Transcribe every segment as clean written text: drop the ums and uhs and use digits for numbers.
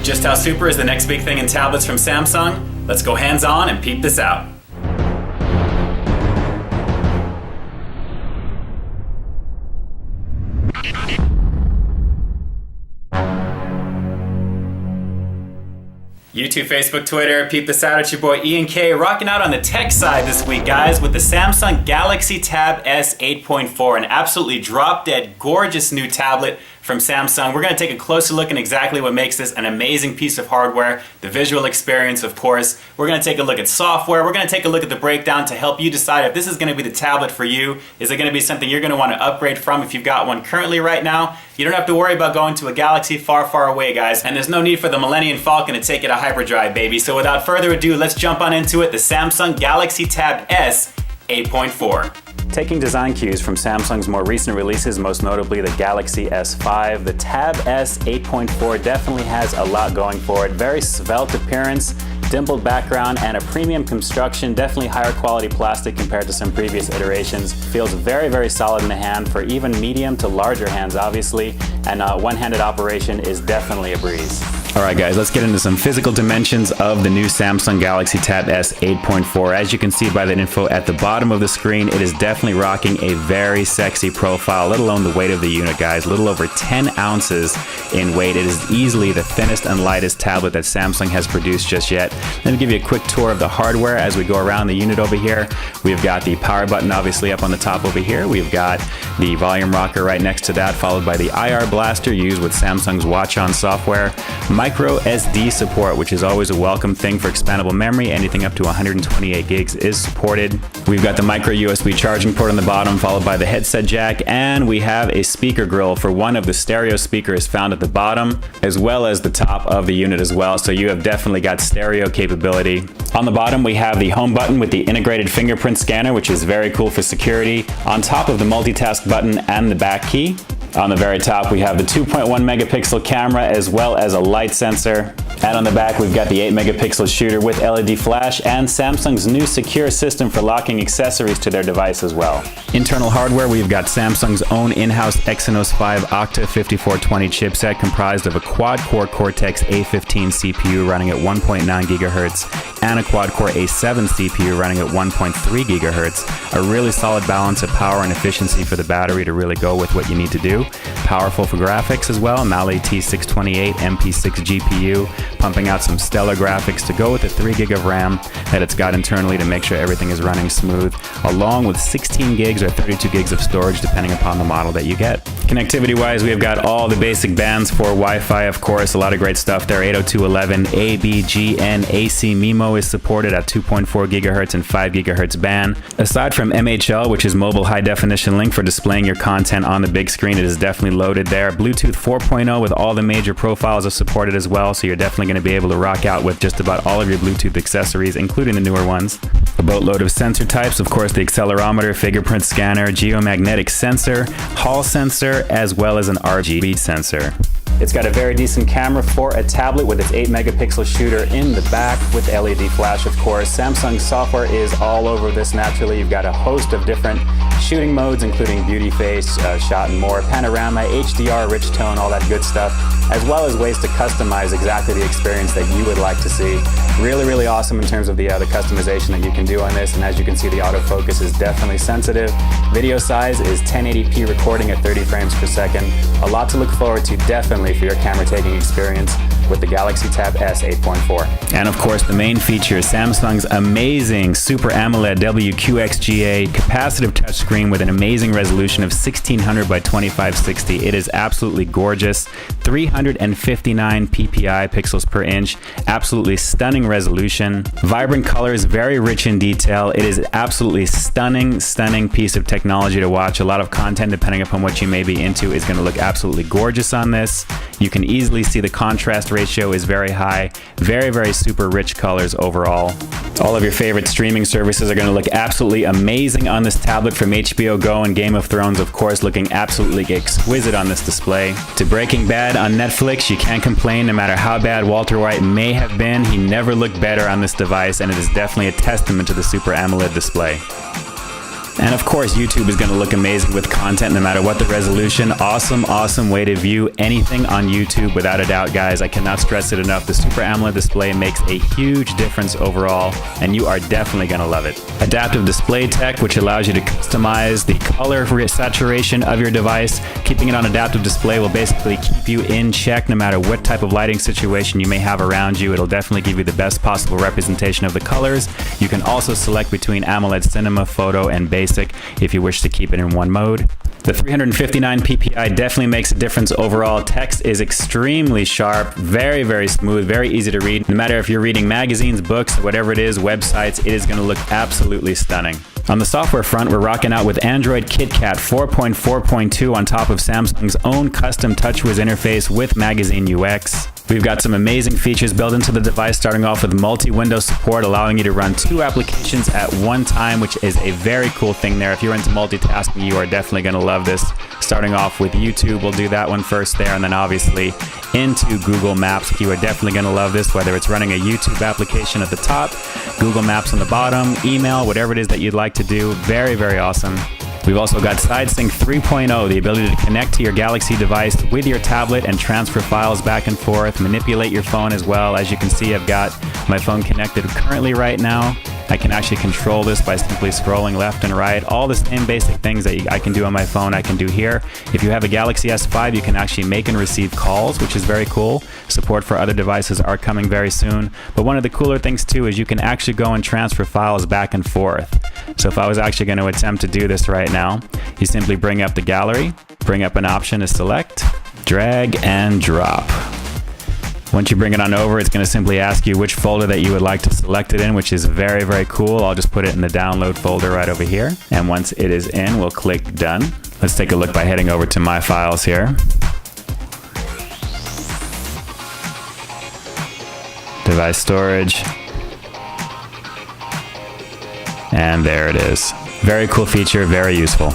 Just how super is the next big thing in tablets from Samsung? Let's go hands-on and peep this out. YouTube, Facebook, Twitter, peep this out. It's your boy Ian K, rocking out on the tech side this week, guys, with the Samsung Galaxy Tab S 8.4, an absolutely drop-dead gorgeous new tablet from Samsung. We're going to take a closer look at exactly what makes this an amazing piece of hardware, the visual experience, of course. We're going to take a look at software. We're going to take a look at the breakdown to help you decide if this is going to be the tablet for you. Is it going to be something you're going to want to upgrade from if you've got one currently right now? You don't have to worry about going to a Galaxy far, far away, guys. And there's no need for the Millennium Falcon to take it to hyperdrive, baby. So without further ado, let's jump on into it. The Samsung Galaxy Tab S 8.4. Taking design cues from Samsung's more recent releases, most notably the Galaxy S5, the Tab S 8.4 definitely has a lot going for it. Very svelte appearance, dimpled background, and a premium construction, definitely higher quality plastic compared to some previous iterations. Feels very, very solid in the hand for even medium to larger hands, obviously, and one-handed operation is definitely a breeze. Alright guys, let's get into some physical dimensions of the new Samsung Galaxy Tab S 8.4. As you can see by the info at the bottom of the screen, it is definitely rocking a very sexy profile, let alone the weight of the unit, guys. A little over 10 ounces in weight. It is easily the thinnest and lightest tablet that Samsung has produced just yet. Let me give you a quick tour of the hardware as we go around the unit over here. We've got the power button obviously up on the top over here. We've got the volume rocker right next to that, followed by the IR blaster used with Samsung's Watch On software. Micro SD support, which is always a welcome thing for expandable memory. Anything up to 128 gigs is supported. We've got the micro USB charging port on the bottom, followed by the headset jack, and we have a speaker grill for one of the stereo speakers found at the bottom, as well as the top of the unit as well. So you have definitely got stereo capability. On the bottom, we have the home button with the integrated fingerprint scanner, which is very cool for security, on top of the multitask button and the back key. On the very top, we have the 2.1 megapixel camera as well as a light sensor. And on the back, we've got the 8 megapixel shooter with LED flash and Samsung's new secure system for locking accessories to their device as well. Internal hardware, we've got Samsung's own in-house Exynos 5 Octa 5420 chipset comprised of a quad-core Cortex A15 CPU running at 1.9 gigahertz and a quad-core A7 CPU running at 1.3 gigahertz. A really solid balance of power and efficiency for the battery to really go with what you need to do. Powerful for graphics as well, Mali T628 MP6 GPU, pumping out some stellar graphics to go with the 3 gig of RAM that it's got internally to make sure everything is running smooth, along with 16 gigs or 32 gigs of storage depending upon the model that you get. Connectivity wise, we've got all the basic bands for Wi-Fi, of course, a lot of great stuff there. 802.11, AB, GN, AC MIMO is supported at 2.4 gigahertz and 5 gigahertz band. Aside from MHL, which is mobile high definition link for displaying your content on the big screen, it is definitely loaded there. Bluetooth 4.0 with all the major profiles are supported as well, so you're definitely going to be able to rock out with just about all of your Bluetooth accessories, including the newer ones. A boatload of sensor types, of course, the accelerometer, fingerprint scanner, geomagnetic sensor, Hall sensor, as well as an RGB sensor. It's got a very decent camera for a tablet with its 8 megapixel shooter in the back with LED flash, of course. Samsung software is all over this naturally. You've got a host of different shooting modes, including beauty face, shot and more, panorama, HDR, rich tone, all that good stuff, as well as ways to customize exactly the experience that you would like to see. Really, really awesome in terms of the customization that you can do on this, and as you can see, the autofocus is definitely sensitive. Video size is 1080p recording at 30 frames per second. A lot to look forward to, definitely, for your camera taking experience with the Galaxy Tab S 8.4. And of course, the main feature is Samsung's amazing Super AMOLED WQXGA capacitive touchscreen with an amazing resolution of 1600 by 2560. It is absolutely gorgeous. 359 ppi, pixels per inch. Absolutely stunning resolution. Vibrant colors, very rich in detail. It is absolutely stunning, stunning piece of technology to watch. A lot of content, depending upon what you may be into, is going to look absolutely gorgeous on this. You can easily see the contrast ratio is very high. Very, very super rich colors overall. All of your favorite streaming services are going to look absolutely amazing on this tablet, from HBO Go and Game of Thrones, of course, looking absolutely exquisite on this display. To Breaking Bad on Netflix, you can't complain. No matter how bad Walter White may have been, he never looked better on this device, and it is definitely a testament to the Super AMOLED display. And of course, YouTube is going to look amazing with content no matter what the resolution. Awesome way to view anything on YouTube without a doubt, guys. I cannot stress it enough. The Super AMOLED display makes a huge difference overall, and you are definitely going to love it. Adaptive display tech, which allows you to customize the color saturation of your device. Keeping it on adaptive display will basically keep you in check no matter what type of lighting situation you may have around you. It'll definitely give you the best possible representation of the colors. You can also select between AMOLED Cinema, Photo, and Basic if you wish to keep it in one mode. The 359 ppi definitely makes a difference overall. Text is extremely sharp, very smooth, very easy to read. No matter if you're reading magazines, books, whatever it is, websites, it is going to look absolutely stunning. On the software front, we're rocking out with Android KitKat 4.4.2 on top of Samsung's own custom TouchWiz interface with Magazine UX. We've got some amazing features built into the device, starting off with multi-window support, allowing you to run 2 applications at one time, which is a very cool thing there. If you're into multitasking, you are definitely going to love this. Starting off with YouTube, we'll do that one first there, and then obviously into Google Maps. You are definitely going to love this, whether it's running a YouTube application at the top, Google Maps on the bottom, email, whatever it is that you'd like to do. Very awesome. We've also got SideSync 3.0, the ability to connect to your Galaxy device with your tablet and transfer files back and forth, manipulate your phone as well. As you can see, I've got my phone connected currently right now. I can actually control this by simply scrolling left and right. All the same basic things that I can do on my phone, I can do here. If you have a Galaxy S5, you can actually make and receive calls, which is very cool. Support for other devices are coming very soon. But one of the cooler things too is you can actually go and transfer files back and forth. So if I was actually going to attempt to do this right now, you simply bring up the gallery, bring up an option to select, drag and drop. Once you bring it on over, it's going to simply ask you which folder that you would like to select it in, which is very cool. I'll just put it in the download folder right over here. And once it is in, we'll click done. Let's take a look by heading over to my files here. Device storage. And there it is. Very cool feature, very useful.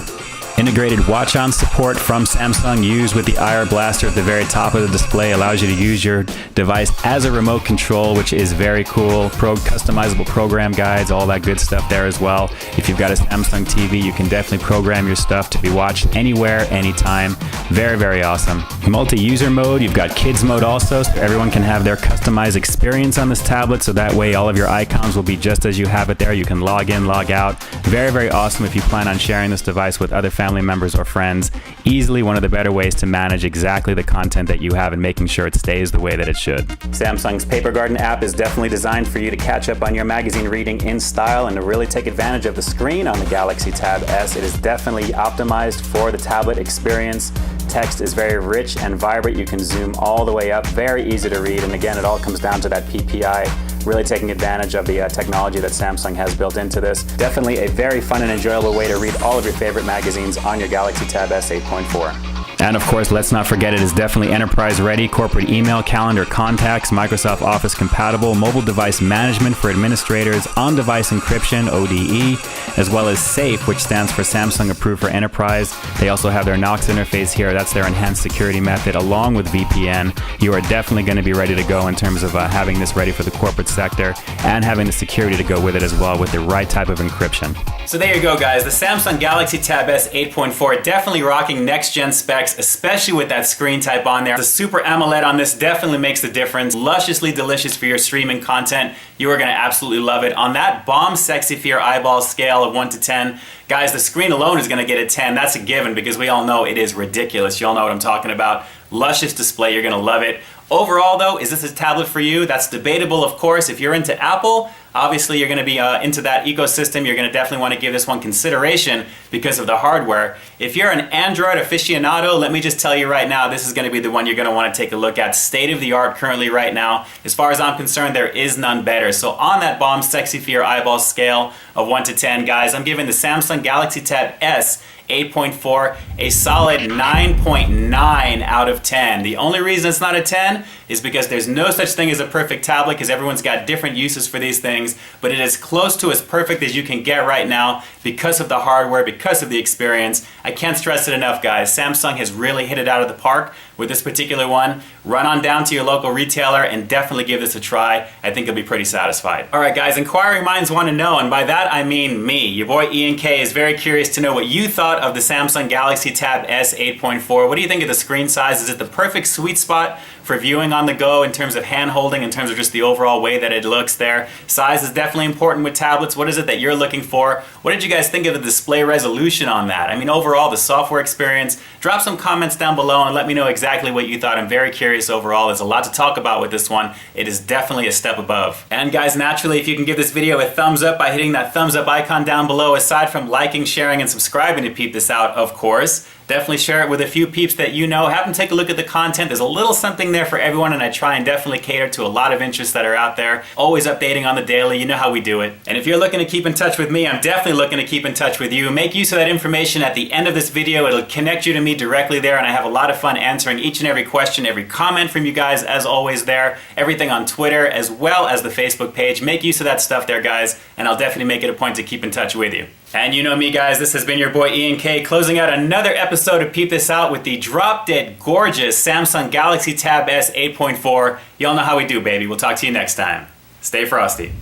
Integrated watch-on support from Samsung used with the IR blaster at the very top of the display allows you to use your device as a remote control, which is very cool. Customizable program guides, all that good stuff there as well. If you've got a Samsung TV, you can definitely program your stuff to be watched anywhere, anytime. Very awesome. Multi-user mode, you've got kids mode also, so everyone can have their customized experience on this tablet, so that way all of your icons will be just as you have it there. You can log in, log out. Very awesome if you plan on sharing this device with other family members or friends. Easily one of the better ways to manage exactly the content that you have and making sure it stays the way that it should. Samsung's Paper Garden app is definitely designed for you to catch up on your magazine reading in style and to really take advantage of the screen on the Galaxy Tab S. It is definitely optimized for the tablet experience. Text is very rich and vibrant. You can zoom all the way up. Very easy to read. And again, it all comes down to that PPI, really taking advantage of the technology that Samsung has built into this. Definitely a very fun and enjoyable way to read all of your favorite magazines on your Galaxy Tab S 8.4. And of course, let's not forget it is definitely enterprise ready, corporate email, calendar, contacts, Microsoft Office compatible, mobile device management for administrators, on-device encryption, ODE, as well as SAFE, which stands for Samsung Approved for Enterprise. They also have their Knox interface here. That's their enhanced security method, along with VPN. You are definitely going to be ready to go in terms of having this ready for the corporate sector and having the security to go with it as well with the right type of encryption. So there you go, guys. The Samsung Galaxy Tab S 8.4 definitely rocking next-gen specs, especially with that screen type on there. The Super AMOLED on this definitely makes the difference. Lusciously delicious for your streaming content. You are going to absolutely love it. On that bomb sexy for your eyeballs scale of 1 to 10, guys, the screen alone is going to get a 10. That's a given because we all know it is ridiculous. You all know what I'm talking about. Luscious display. You're going to love it. Overall, though, is this a tablet for you? That's debatable, of course. If you're into Apple, obviously you're going to be into that ecosystem. You're going to definitely want to give this one consideration because of the hardware. If you're an Android aficionado, let me just tell you right now, this is going to be the one you're going to want to take a look at. State of the art currently right now. As far as I'm concerned, there is none better. So on that bomb sexy for your eyeballs scale of 1 to 10, guys, I'm giving the Samsung Galaxy Tab S 8.4 a solid 9.9 out of 10. The only reason it's not a 10 is because there's no such thing as a perfect tablet because everyone's got different uses for these things, but it is close to as perfect as you can get right now because of the hardware, because of the experience. I can't stress it enough, guys. Samsung has really hit it out of the park with this particular one. Run on down to your local retailer and definitely give this a try. I think you'll be pretty satisfied. All right, guys, inquiring minds want to know, and by that I mean me. Your boy Ian K is very curious to know what you thought of the Samsung Galaxy Tab S 8.4. What do you think of the screen size? Is it the perfect sweet spot for viewing on the go in terms of hand holding, in terms of just the overall way that it looks there? Size is definitely important with tablets. What is it that you're looking for? What did you guys think of the display resolution on that? I mean, overall, the software experience. Drop some comments down below and let me know exactly what you thought. I'm very curious overall. There's a lot to talk about with this one. It is definitely a step above. And guys, naturally, if you can give this video a thumbs up by hitting that thumbs up icon down below, aside from liking, sharing, and subscribing to Peep This Out, of course, definitely share it with a few peeps that you know. Have them take a look at the content. There's a little something there for everyone, and I try and definitely cater to a lot of interests that are out there. Always updating on the daily. You know how we do it. And if you're looking to keep in touch with me, I'm definitely looking to keep in touch with you. Make use of that information at the end of this video. It'll connect you to me directly there, and I have a lot of fun answering each and every question, every comment from you guys, as always there. Everything on Twitter, as well as the Facebook page. Make use of that stuff there, guys, and I'll definitely make it a point to keep in touch with you. And you know me, guys, this has been your boy Ian K, closing out another episode of Peep This Out with the drop-dead gorgeous Samsung Galaxy Tab S 8.4. Y'all know how we do, baby. We'll talk to you next time. Stay frosty.